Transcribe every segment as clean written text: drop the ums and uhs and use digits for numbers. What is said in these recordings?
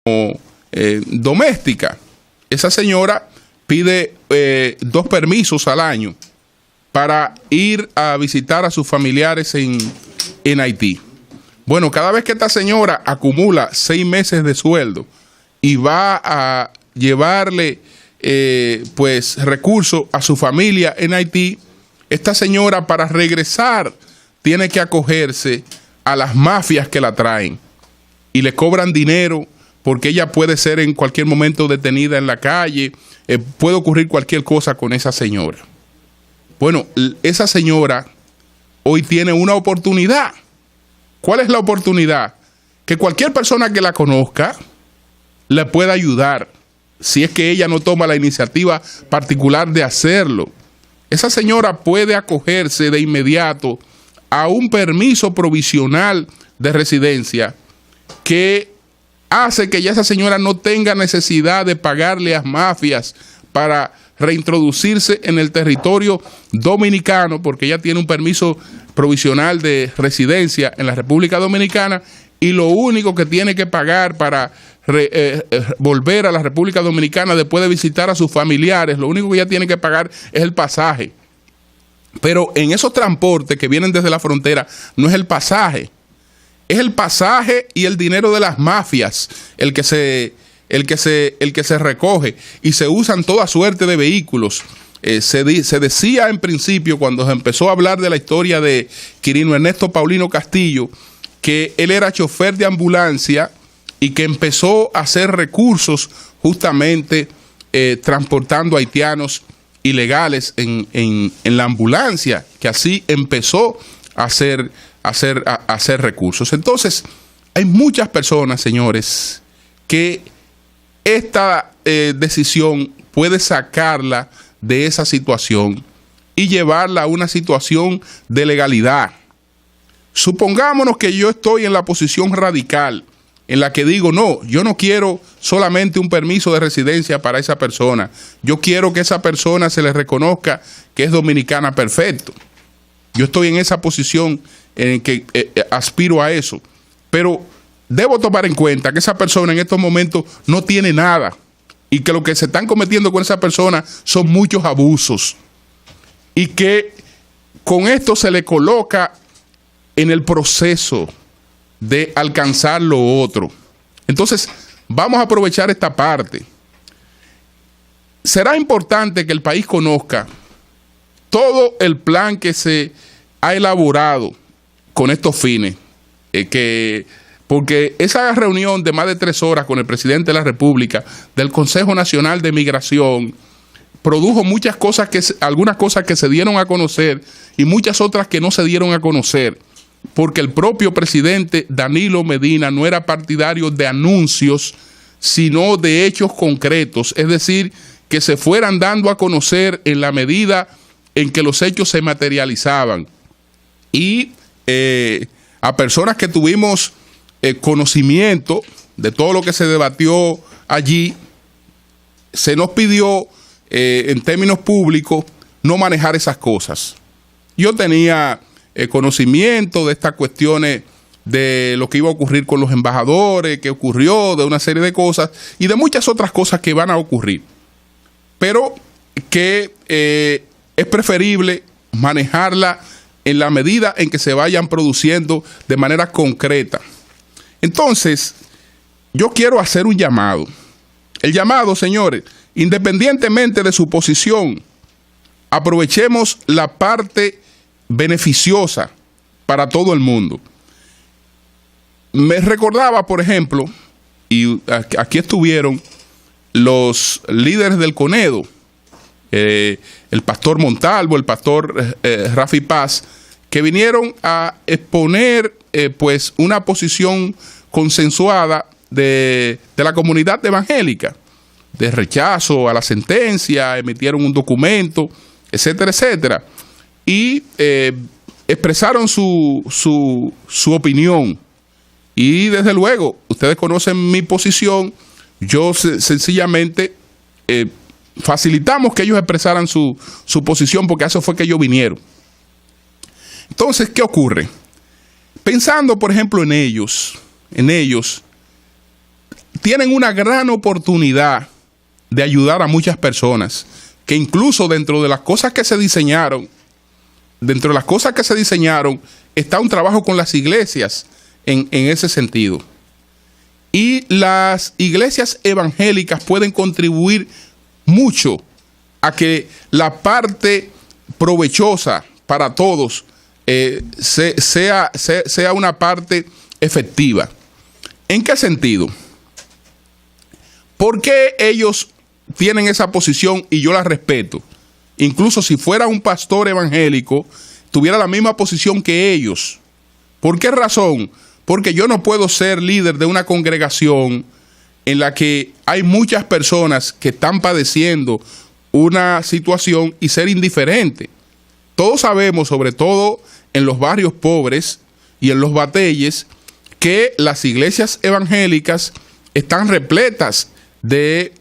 doméstica. Esa señora pide 2 permisos al año para ir a visitar a sus familiares en Haití. Bueno, cada vez que esta señora acumula 6 meses de sueldo y va a llevarle pues recursos a su familia en Haití, esta señora para regresar tiene que acogerse a las mafias que la traen y le cobran dinero porque ella puede ser en cualquier momento detenida en la calle, puede ocurrir cualquier cosa con esa señora. Bueno, esa señora hoy tiene una oportunidad. ¿Cuál es la oportunidad? Que cualquier persona que la conozca le pueda ayudar, si es que ella no toma la iniciativa particular de hacerlo. Esa señora puede acogerse de inmediato a un permiso provisional de residencia que hace que ya esa señora no tenga necesidad de pagarle a mafias para reintroducirse en el territorio dominicano, porque ella tiene un permiso provisional de residencia en la República Dominicana y lo único que tiene que pagar para volver a la República Dominicana después de visitar a sus familiares, lo único que ella tiene que pagar es el pasaje. Pero en esos transportes que vienen desde la frontera no es el pasaje, es el pasaje y el dinero de las mafias el que se recoge, y se usan toda suerte de vehículos. Se decía en principio, cuando se empezó a hablar de la historia de Quirino Ernesto Paulino Castillo, que él era chofer de ambulancia y que empezó a hacer recursos justamente transportando haitianos ilegales en la ambulancia, que así empezó a hacer recursos. Entonces, hay muchas personas, señores, que esta decisión puede sacarla de esa situación y llevarla a una situación de legalidad. Supongámonos que yo estoy en la posición radical, en la que digo, no, yo no quiero solamente un permiso de residencia para esa persona. Yo quiero que esa persona se le reconozca que es dominicana perfecto. Yo estoy en esa posición en que aspiro a eso. Pero debo tomar en cuenta que esa persona en estos momentos no tiene nada y que lo que se están cometiendo con esa persona son muchos abusos y que con esto se le coloca en el proceso de alcanzar lo otro. Entonces, vamos a aprovechar esta parte. Será importante que el país conozca todo el plan que se ha elaborado con estos fines, porque esa reunión de más de 3 horas con el presidente de la República del Consejo Nacional de Migración produjo muchas cosas, algunas cosas que se dieron a conocer y muchas otras que no se dieron a conocer, porque el propio presidente Danilo Medina no era partidario de anuncios, sino de hechos concretos, es decir, que se fueran dando a conocer en la medida en que los hechos se materializaban. Y a personas que tuvimos conocimiento de todo lo que se debatió allí, se nos pidió en términos públicos no manejar esas cosas. Yo tenía conocimiento de estas cuestiones, de lo que iba a ocurrir con los embajadores, que ocurrió, de una serie de cosas y de muchas otras cosas que van a ocurrir, pero que es preferible manejarla en la medida en que se vayan produciendo de manera concreta. Entonces, yo quiero hacer un llamado. El llamado, señores, independientemente de su posición, aprovechemos la parte beneficiosa para todo el mundo. Me recordaba, por ejemplo, y aquí estuvieron los líderes del CONEDO, el pastor Montalvo, el pastor Rafi Paz, que vinieron a exponer pues una posición consensuada de la comunidad evangélica, de rechazo a la sentencia, emitieron un documento, etcétera, etcétera, y expresaron su opinión. Y desde luego, ustedes conocen mi posición, yo sencillamente facilitamos que ellos expresaran su posición, porque a eso fue que ellos vinieron. Entonces, ¿qué ocurre? Pensando, por ejemplo, en ellos, tienen una gran oportunidad de ayudar a muchas personas, que incluso dentro de las cosas que se diseñaron, está un trabajo con las iglesias en ese sentido. Y las iglesias evangélicas pueden contribuir mucho a que la parte provechosa para todos sea una parte efectiva. ¿En qué sentido? ¿Por qué ellos tienen esa posición y yo la respeto? Incluso si fuera un pastor evangélico, tuviera la misma posición que ellos. ¿Por qué razón? Porque yo no puedo ser líder de una congregación en la que hay muchas personas que están padeciendo una situación y ser indiferente. Todos sabemos, sobre todo en los barrios pobres y en los bateyes, que las iglesias evangélicas están repletas de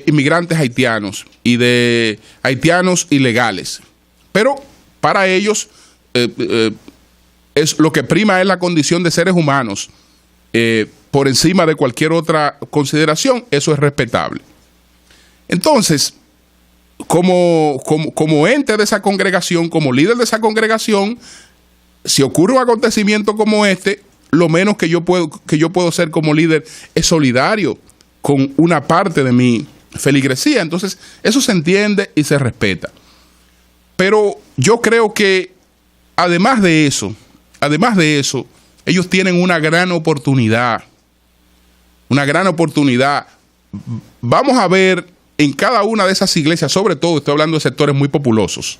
inmigrantes haitianos y de haitianos ilegales. Pero para ellos es lo que prima es la condición de seres humanos por encima de cualquier otra consideración. Eso es respetable. Entonces, como ente de esa congregación, como líder de esa congregación, si ocurre un acontecimiento como este, lo menos que yo puedo ser como líder es solidario con una parte de mi feligresía. Entonces, eso se entiende y se respeta. Pero yo creo que además de eso, ellos tienen una gran oportunidad. Vamos a ver en cada una de esas iglesias, sobre todo estoy hablando de sectores muy populosos,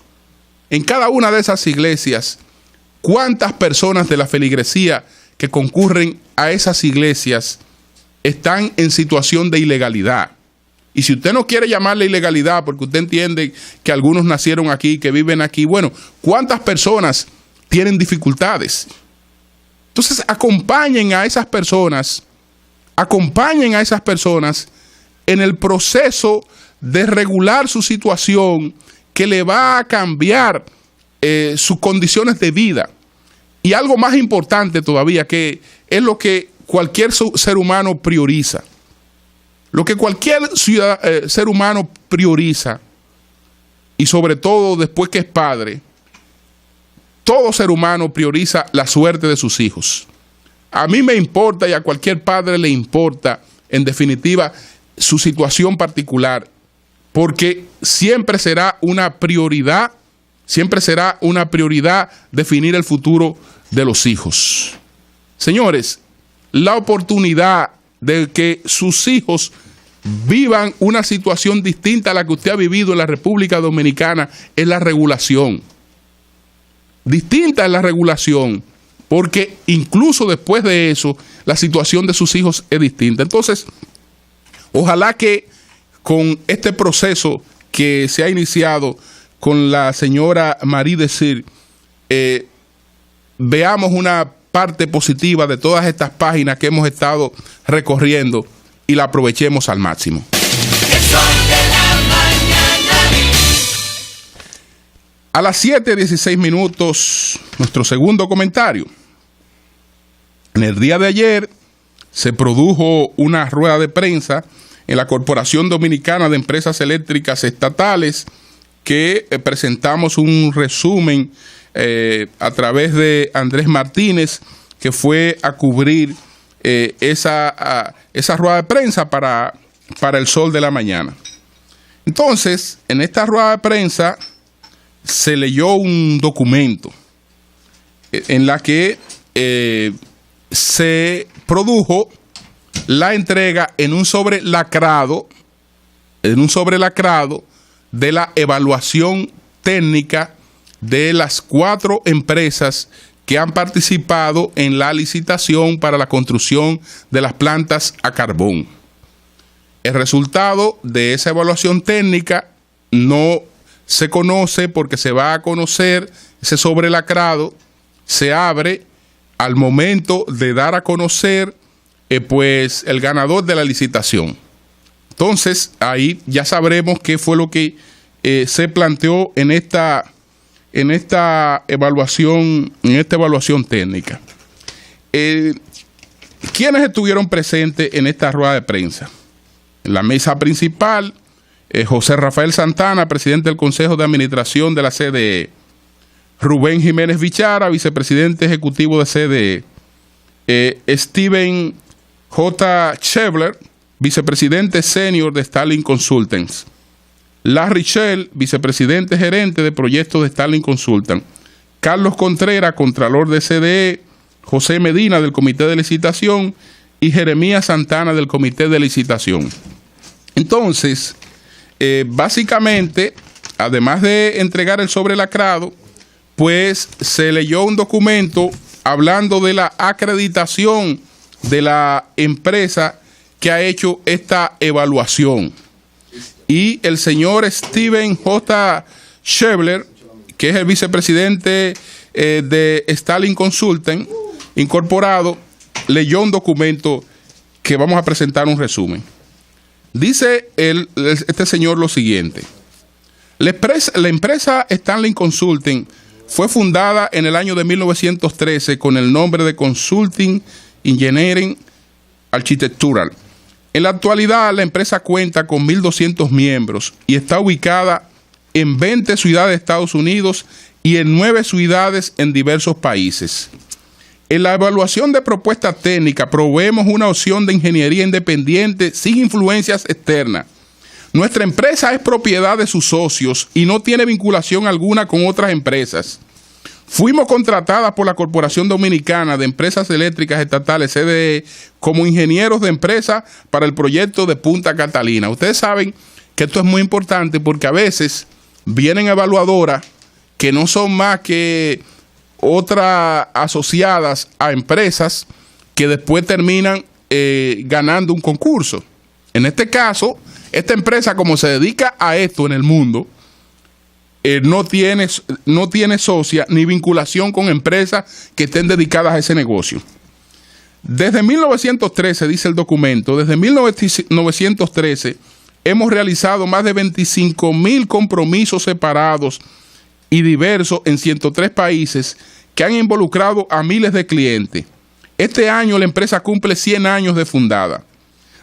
en cada una de esas iglesias, cuántas personas de la feligresía que concurren a esas iglesias están en situación de ilegalidad. Y si usted no quiere llamarle ilegalidad porque usted entiende que algunos nacieron aquí, que viven aquí, bueno, ¿cuántas personas tienen dificultades? Entonces acompañen a esas personas en el proceso de regular su situación, que le va a cambiar sus condiciones de vida. Y algo más importante todavía, que es lo que cualquier ser humano prioriza. Lo que cualquier ser humano prioriza, y sobre todo después que es padre, todo ser humano prioriza la suerte de sus hijos. A mí me importa, y a cualquier padre le importa, en definitiva, su situación particular, porque siempre será una prioridad definir el futuro de los hijos. Señores, la oportunidad de que sus hijos vivan una situación distinta a la que usted ha vivido en la República Dominicana es la regulación. Distinta es la regulación, porque incluso después de eso, la situación de sus hijos es distinta. Entonces, ojalá que con este proceso que se ha iniciado con la señora Marie Desir, veamos una parte positiva de todas estas páginas que hemos estado recorriendo y la aprovechemos al máximo. A las 7:16, nuestro segundo comentario. En el día de ayer se produjo una rueda de prensa en la Corporación Dominicana de Empresas Eléctricas Estatales, que presentamos un resumen a través de Andrés Martínez, que fue a cubrir esa rueda de prensa para el Sol de la Mañana. Entonces, en esta rueda de prensa se leyó un documento en la que se produjo la entrega en un sobre lacrado de la evaluación técnica de las 4 empresas que han participado en la licitación para la construcción de las plantas a carbón. El resultado de esa evaluación técnica no se conoce, porque se va a conocer, ese sobre lacrado se abre al momento de dar a conocer pues el ganador de la licitación. Entonces ahí ya sabremos qué fue lo que se planteó en esta evaluación técnica. ¿Quiénes estuvieron presentes en esta rueda de prensa? En la mesa principal, José Rafael Santana, presidente del Consejo de Administración de la CDE. Rubén Jiménez Vichara, vicepresidente ejecutivo de CDE. Steven J. Chevler, vicepresidente senior de Starling Consultants. Larry Shell, vicepresidente gerente de proyectos de Starling Consultants. Carlos Contreras, contralor de CDE. José Medina, del Comité de Licitación. Y Jeremías Santana, del Comité de Licitación. Entonces, básicamente, además de entregar el sobre lacrado, pues se leyó un documento hablando de la acreditación de la empresa que ha hecho esta evaluación. Y el señor Steven J. Chevler, que es el vicepresidente de Starling Consulting Incorporado, leyó un documento que vamos a presentar un resumen. Dice este señor lo siguiente: la empresa Starling Consulting fue fundada en el año de 1913 con el nombre de Consulting Engineering Architectural. En la actualidad, la empresa cuenta con 1.200 miembros y está ubicada en 20 ciudades de Estados Unidos y en 9 ciudades en diversos países. En la evaluación de propuestas técnicas proveemos una opción de ingeniería independiente sin influencias externas. Nuestra empresa es propiedad de sus socios y no tiene vinculación alguna con otras empresas. Fuimos contratadas por la Corporación Dominicana de Empresas Eléctricas Estatales, CDE, como ingenieros de empresa para el proyecto de Punta Catalina. Ustedes saben que esto es muy importante porque a veces vienen evaluadoras que no son más que otras asociadas a empresas que después terminan ganando un concurso. En este caso, esta empresa, como se dedica a esto en el mundo, no tiene socia ni vinculación con empresas que estén dedicadas a ese negocio. Desde 1913, dice el documento, desde 1913 hemos realizado más de 25.000 compromisos separados y diversos en 103 países que han involucrado a miles de clientes. Este año la empresa cumple 100 años de fundada.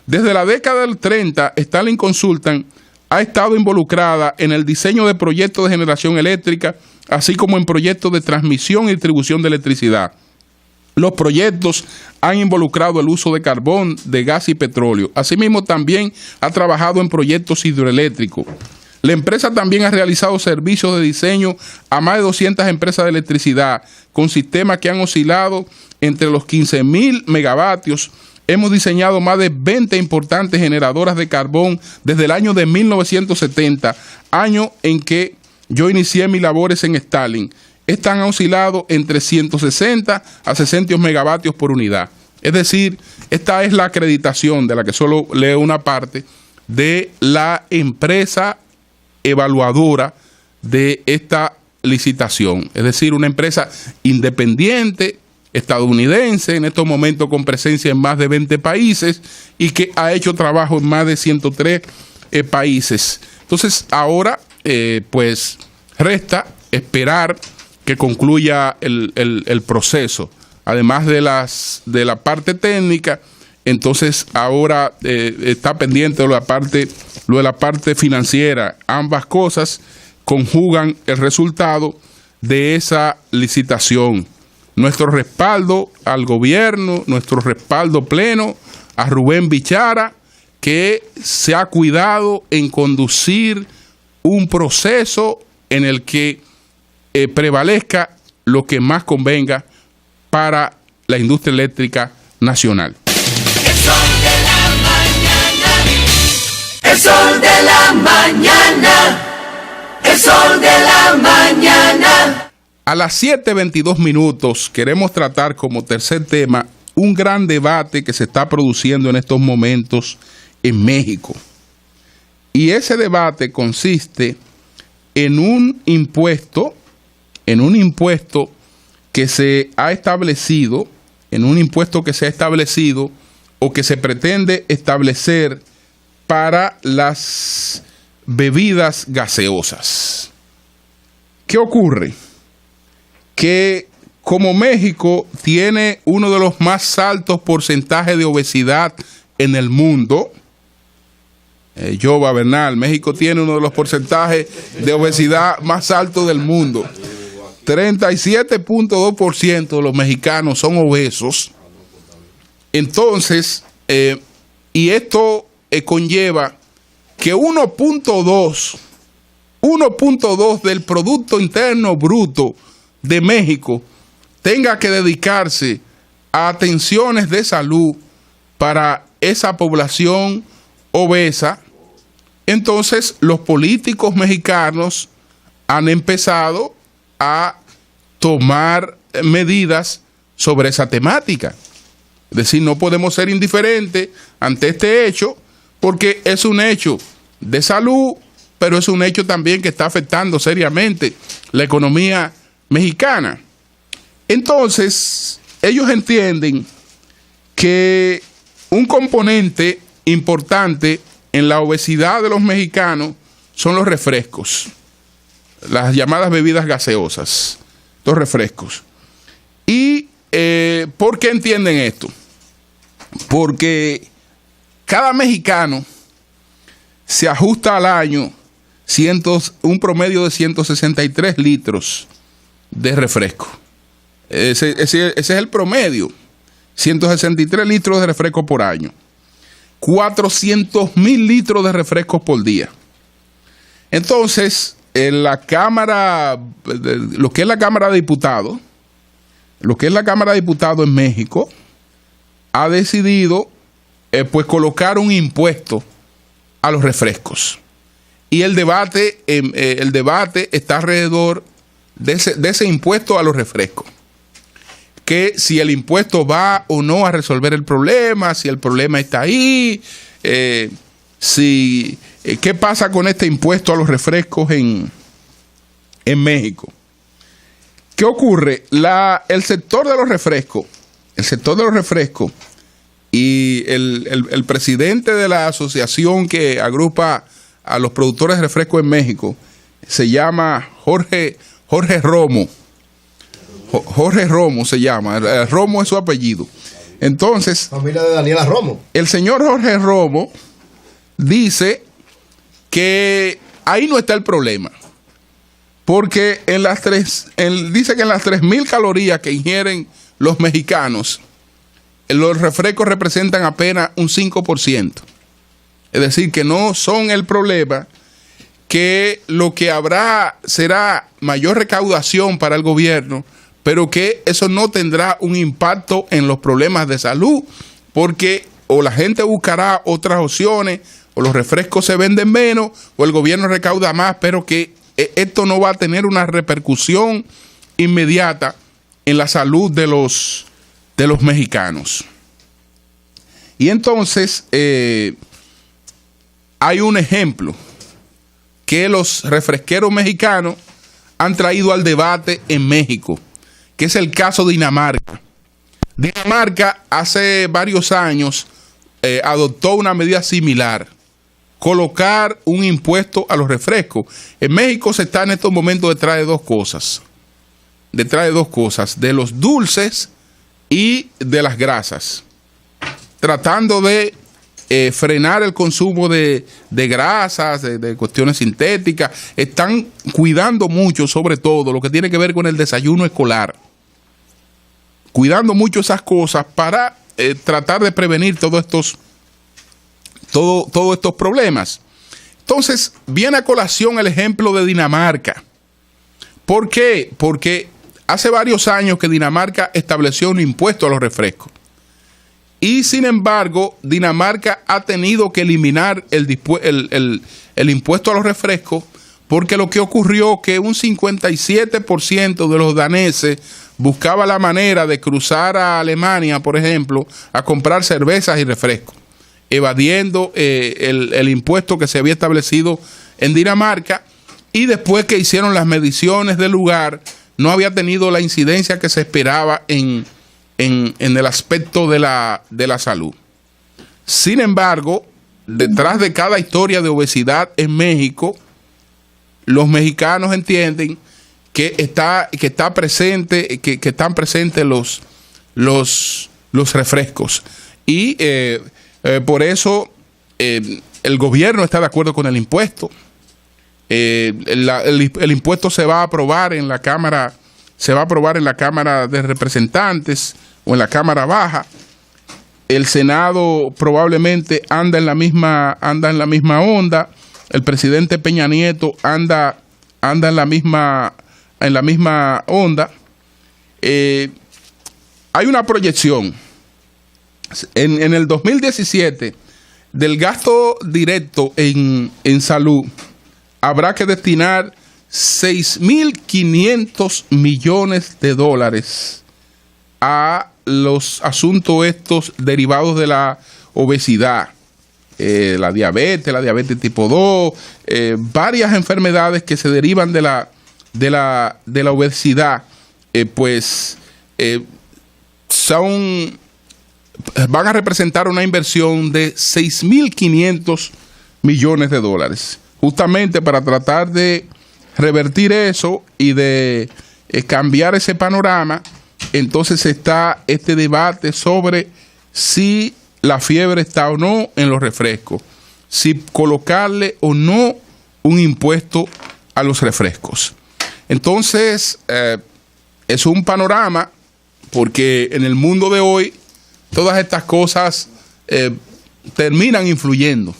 Desde la década del 30, Starling Consultant ha estado involucrada en el diseño de proyectos de generación eléctrica, así como en proyectos de transmisión y distribución de electricidad. Los proyectos han involucrado el uso de carbón, de gas y petróleo. Asimismo, también ha trabajado en proyectos hidroeléctricos. La empresa también ha realizado servicios de diseño a más de 200 empresas de electricidad, con sistemas que han oscilado entre los 15.000 megavatios. Hemos diseñado más de 20 importantes generadoras de carbón desde el año de 1970, año en que yo inicié mis labores en Starling. Estas han oscilado entre 160 a 600 megavatios por unidad. Es decir, esta es la acreditación de la que solo leo una parte de la empresa evaluadora de esta licitación. Es decir, una empresa independiente, estadounidense, en estos momentos con presencia en más de 20 países y que ha hecho trabajo en más de 103 países. Entonces, ahora, pues, resta esperar que concluya el proceso. Además de la parte técnica, entonces ahora está pendiente lo de la parte financiera. Ambas cosas conjugan el resultado de esa licitación. Nuestro respaldo al gobierno, nuestro respaldo pleno a Rubén Vichara, que se ha cuidado en conducir un proceso en el que prevalezca lo que más convenga para la industria eléctrica nacional. El sol de la mañana, el sol de la mañana, el sol de la mañana. A las 7:22 minutos queremos tratar como tercer tema un gran debate que se está produciendo en estos momentos en México. Y ese debate consiste en un impuesto que se ha establecido, o que se pretende establecer para las bebidas gaseosas. ¿Qué ocurre? Que como México tiene uno de los más altos porcentajes de obesidad en el mundo, Jova Bernal, México tiene uno de los porcentajes de obesidad más altos del mundo. 37.2% de los mexicanos son obesos. Entonces, y esto conlleva que 1.2 del Producto Interno Bruto de México tenga que dedicarse a atenciones de salud para esa población obesa. Entonces, los políticos mexicanos han empezado a tomar medidas sobre esa temática. Es decir, no podemos ser indiferentes ante este hecho, porque es un hecho de salud, pero es un hecho también que está afectando seriamente la economía mexicana. Entonces, ellos entienden que un componente importante en la obesidad de los mexicanos son los refrescos, las llamadas bebidas gaseosas, los refrescos. ¿Y por qué entienden esto? Porque cada mexicano se ajusta al año un promedio de 163 litros de refresco. Ese es el promedio, 163 litros de refresco por año. 400,000 litros de refrescos por día. Entonces, en la Cámara, lo que es la Cámara de Diputados, en México, ha decidido pues colocar un impuesto a los refrescos. Y el debate está alrededor de ese impuesto a los refrescos. Que si el impuesto va o no a resolver el problema, si el problema está ahí, ¿qué pasa con este impuesto a los refrescos en México? ¿Qué ocurre? El sector de los refrescos y el presidente de la asociación que agrupa a los productores de refrescos en México se llama Jorge Romo. Jorge Romo se llama, Romo es su apellido. Entonces, familia de Daniela Romo. El señor Jorge Romo dice que ahí no está el problema. Porque dice que en las 3,000 calorías que ingieren los mexicanos, los refrescos representan apenas un 5%. Es decir, que no son el problema, que lo que habrá será mayor recaudación para el gobierno, pero que eso no tendrá un impacto en los problemas de salud, porque o la gente buscará otras opciones, o los refrescos se venden menos, o el gobierno recauda más, pero que esto no va a tener una repercusión inmediata en la salud de los mexicanos. Y entonces hay un ejemplo que los refresqueros mexicanos han traído al debate en México, que es el caso de Dinamarca. Dinamarca hace varios años adoptó una medida similar, colocar un impuesto a los refrescos. En México se está en estos momentos detrás de dos cosas, de los dulces y de las grasas, tratando de frenar el consumo de grasas, de cuestiones sintéticas. Están cuidando mucho, sobre todo, lo que tiene que ver con el desayuno escolar. Cuidando mucho esas cosas para tratar de prevenir todos estos problemas. Entonces, viene a colación el ejemplo de Dinamarca. ¿Por qué? Porque hace varios años que Dinamarca estableció un impuesto a los refrescos. Y sin embargo, Dinamarca ha tenido que eliminar el impuesto a los refrescos, porque lo que ocurrió que un 57% de los daneses buscaba la manera de cruzar a Alemania, por ejemplo, a comprar cervezas y refrescos, evadiendo el impuesto que se había establecido en Dinamarca, y después que hicieron las mediciones del lugar, no había tenido la incidencia que se esperaba en el aspecto de la salud. Sin embargo, detrás de cada historia de obesidad en México, los mexicanos entienden que está presente, que están presentes los refrescos. Y por eso el gobierno está de acuerdo con el impuesto. El impuesto se va a aprobar en la Cámara, de Representantes o en la Cámara Baja. El Senado probablemente anda en la misma onda. El presidente Peña Nieto anda en la misma onda. Hay una proyección en el 2017 del gasto directo en salud. Habrá que destinar 6.500 millones de dólares a los asuntos estos derivados de la obesidad, la diabetes tipo 2, varias enfermedades que se derivan de la obesidad, van a representar una inversión de 6.500 millones de dólares, justamente para tratar de revertir eso y de cambiar ese panorama. Entonces está este debate sobre si la fiebre está o no en los refrescos, si colocarle o no un impuesto a los refrescos. Entonces es un panorama, porque en el mundo de hoy todas estas cosas terminan influyendo.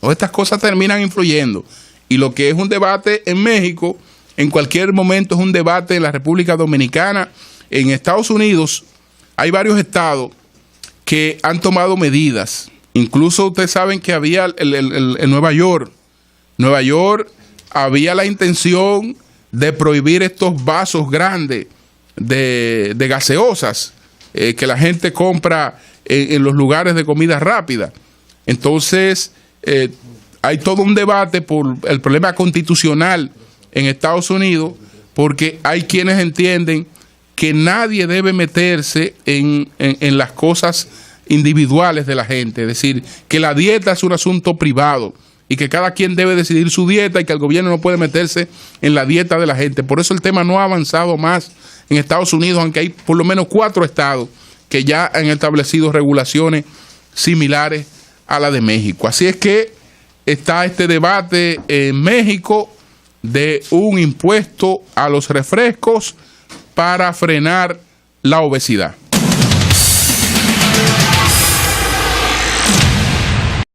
Todas estas cosas terminan influyendo. Y lo que es un debate en México, en cualquier momento es un debate en la República Dominicana. En Estados Unidos hay varios estados que han tomado medidas. Incluso ustedes saben que había en Nueva York. Nueva York había la intención de prohibir estos vasos grandes de gaseosas que la gente compra en los lugares de comida rápida. Entonces hay todo un debate por el problema constitucional en Estados Unidos, porque hay quienes entienden que nadie debe meterse en las cosas individuales de la gente. Es decir, que la dieta es un asunto privado y que cada quien debe decidir su dieta y que el gobierno no puede meterse en la dieta de la gente. Por eso el tema no ha avanzado más en Estados Unidos, aunque hay por lo menos 4 estados que ya han establecido regulaciones similares a la de México. Así es que está este debate en México de un impuesto a los refrescos para frenar la obesidad.